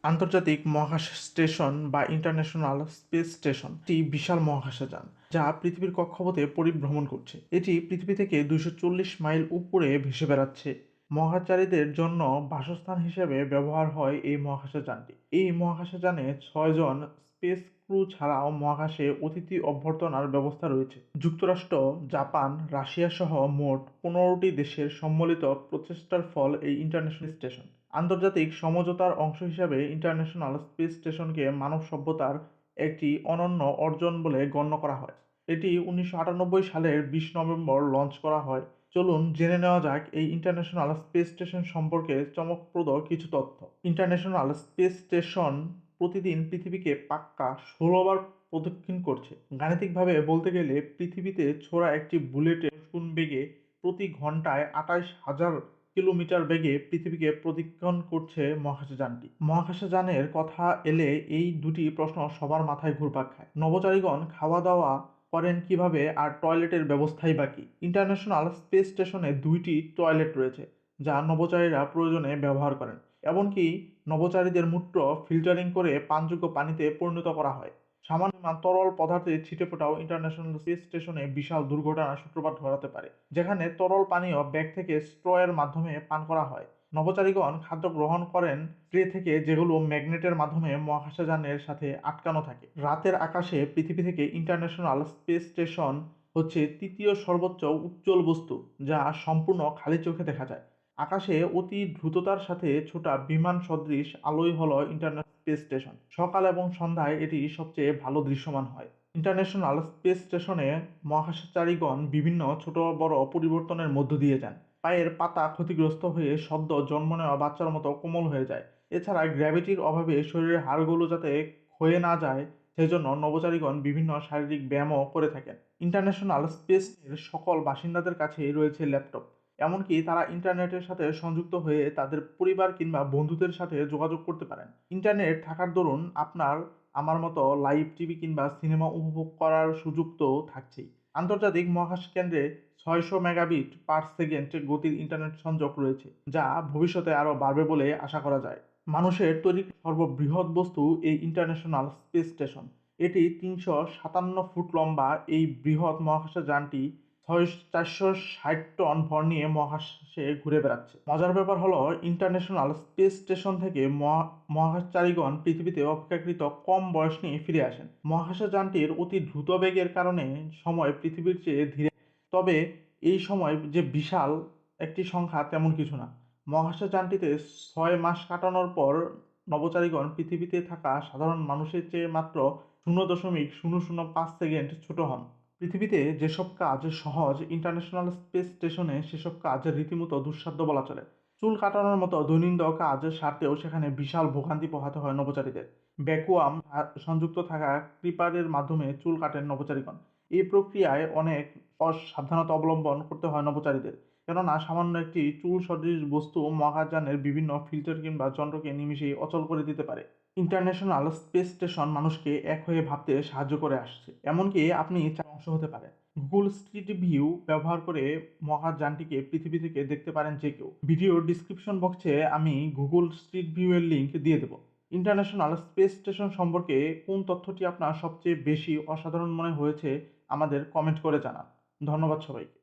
আন্তর্জাতিক মহাকাশ স্টেশন বা ইন্টারন্যাশনাল স্পেস স্টেশন একটি বিশাল মহাকাশযান যা পৃথিবীর কক্ষপথে পরিভ্রমণ করছে। এটি পৃথিবী থেকে 240 মাইল উপরে ভেসে বেড়াচ্ছে। মহাকাশচারীদের জন্য বাসস্থান হিসেবে ব্যবহার হয় এই মহাকাশযানটি। এই মহাকাশযানে 6 জন স্পেস ক্রু ছাড়াও মহাকাশে অতিথি অভ্যর্থনার ব্যবস্থা রয়েছে। যুক্তরাষ্ট্র, জাপান, রাশিয়া সহ মোট 15টি দেশের সম্মিলিত প্রচেষ্টার ফল এই ইন্টারন্যাশনাল স্টেশন। আন্তর্জাতিক সমঝোতার অংশ হিসাবে ইন্টারন্যাশনাল স্পেস স্টেশনকে মানব সভ্যতার একটি অনন্য অর্জন বলে গণ্য করা হয়। এটি 1998 সালের 20 নভেম্বর লঞ্চ করা হয়। চলুন জেনে নেওয়া যাক এই ইন্টারন্যাশনাল স্পেস স্টেশন সম্পর্কে চমকপ্রদ কিছু তথ্য। ইন্টারন্যাশনাল স্পেস স্টেশন প্রতিদিন পৃথিবীকে পাক্কা 16 বার প্রদক্ষিণ করছে। গাণিতিকভাবে বলতে গেলে পৃথিবীতে ছোড়া একটি বুলেটের গুণ বেগে প্রতি ঘন্টায় 28,000 কিলোমিটার বেগে পৃথিবীকে প্রদক্ষিণ করছে মহাকাশযানটি। মহাকাশযানের কথা এলে এই দুটি প্রশ্ন সবার মাথায় ঘুরপাক খায়। নভোচারীগণ খাওয়া দাওয়া করেন কিভাবে, আর টয়লেটের ব্যবস্থাই বাকি। ইন্টারন্যাশনাল স্পেস স্টেশনে 2টি টয়লেট রয়েছে যা নভোচারীরা প্রয়োজনে ব্যবহার করেন। এমনকি নভোচারীদের মূত্র ফিল্টারিং করে পানযোগ্য পানিতে পরিণত করা হয়। সামান্য তরল পদার্থের ছিটেফোঁটাও ইন্টারন্যাশনাল স্পেস স্টেশনে বিশাল দুর্ঘটনার সূত্রপাত ঘটাতে পারে, যেখানে তরল পানীয় ব্যাগ থেকে স্ট্রয়ের মাধ্যমে পান করা হয়। নভোচারীগণ খাদ্য গ্রহণ করেন ট্রে থেকে, যেগুলো ম্যাগনেটের মাধ্যমে মহাকাশযানের সাথে আটকানো থাকে। রাতের আকাশে পৃথিবী থেকে ইন্টারন্যাশনাল স্পেস স্টেশন হচ্ছে তৃতীয় সর্বোচ্চ উজ্জ্বল বস্তু, যা সম্পূর্ণ খালি চোখে দেখা যায়। আকাশে অতি দ্রুততার সাথে ছোটা বিমান সদৃশ আলোই হলো ইন্টারন্যাশনাল স্পেস স্টেশন। সকাল এবং সন্ধ্যায় এটি সবচেয়ে ভালো দৃশ্যমান হয়। ইন্টারন্যাশনাল স্পেস স্টেশনে মহাকাশচারীগণ বিভিন্ন ছোট বড় পরিবর্তনের মধ্য দিয়ে যান। পায়ের পাতা ক্ষতিগ্রস্ত হয়ে সদ্য জন্ম নেওয়া বাচ্চার মতো কোমল হয়ে যায়। এছাড়া গ্র্যাভিটির অভাবে শরীরের হাড়গুলো যাতে ক্ষয়ে না যায়, সেজন্য নভোচারীগণ বিভিন্ন শারীরিক ব্যায়ামও করে থাকেন। ইন্টারন্যাশনাল স্পেসের সকল বাসিন্দাদের কাছেই রয়েছে ল্যাপটপ। এমনকি তারা ইন্টারনেটের সাথে সংযুক্ত হয়ে তাদের পরিবার কিংবা বন্ধুদের সাথে যোগাযোগ করতে পারেন। ইন্টারনেট থাকার দরুন আপনার আমার মতো লাইভ টিভি কিংবা সিনেমা উপভোগ করার সুযোগ তো থাকছেই। আন্তর্জাতিক মহাকাশ কেন্দ্রে 600 মেগাবিট পার সেকেন্ড গতির ইন্টারনেট সংযোগ রয়েছে, যা ভবিষ্যতে আরও বাড়বে বলে আশা করা যায়। মানুষের তৈরি সর্ববৃহৎ বস্তু এই ইন্টারন্যাশনাল স্পেস স্টেশন। এটি 357 ফুট লম্বা। এই বৃহৎ মহাকাশযানটি 460 টন ভর নিয়ে মহাকাশে ঘুরে বেড়াচ্ছে। মজার ব্যাপার হলো, ইন্টারন্যাশনাল স্পেস স্টেশন থেকে মহাকাশচারীগণ পৃথিবীতে অপেক্ষাকৃত কম বয়স নিয়ে ফিরে আসেন। মহাকাশযানটির অতি দ্রুত বেগের কারণে সময় পৃথিবীর চেয়ে ধীরে, তবে এই সময় যে বিশাল একটি সংখ্যা তেমন কিছু না। মহাকাশযানটিতে 6 মাস কাটানোর পর নভোচারীগণ পৃথিবীতে থাকা সাধারণ মানুষের চেয়ে মাত্র 0.005 সেকেন্ড ছোট হন। পৃথিবীতে যেসব কাজ সহজ, ইন্টারন্যাশনাল স্পেস স্টেশনে সেসব কাজ রীতিমতো দুঃসাধ্য বলা চলে। চুল কাটানোর মতো দৈনন্দিন কাজ সারতেও সেখানে বিশাল ভোগান্তি পোহাতে হয় নভোচারীদের। ভ্যাকুয়াম সংযুক্ত থাকা ক্লিপারের মাধ্যমে চুল কাটেন নভোচারীগণ। এই প্রক্রিয়ায় অনেক সাবধানতা অবলম্বন করতে হয় নভোচারীদের, কেননা সামান্য একটি চুল সদৃশ বস্তু মহাকাশযানের বিভিন্ন ফিল্টার কিংবা যন্ত্রকে নিমিষেই অচল করে দিতে পারে। ইন্টারন্যাশনাল স্পেস স্টেশন মানুষকে এক হয়ে ভাবতে সাহায্য করে আসছে, এমনকি আপনি অংশ হতে পারে। গুগল স্ট্রিট ভিউ ব্যবহার করে মহাকাশযানটিকে পৃথিবী থেকে দেখতে পারেন যে কেউ। ভিডিও ডিসক্রিপশন বক্সে আমি গুগল স্ট্রিট ভিউ এর লিঙ্ক দিয়ে দেবো। ইন্টারন্যাশনাল স্পেস স্টেশন সম্পর্কে কোন তথ্যটি আপনার সবচেয়ে বেশি অসাধারণ মনে হয়েছে আমাদের কমেন্ট করে জানান। ধন্যবাদ সবাইকে।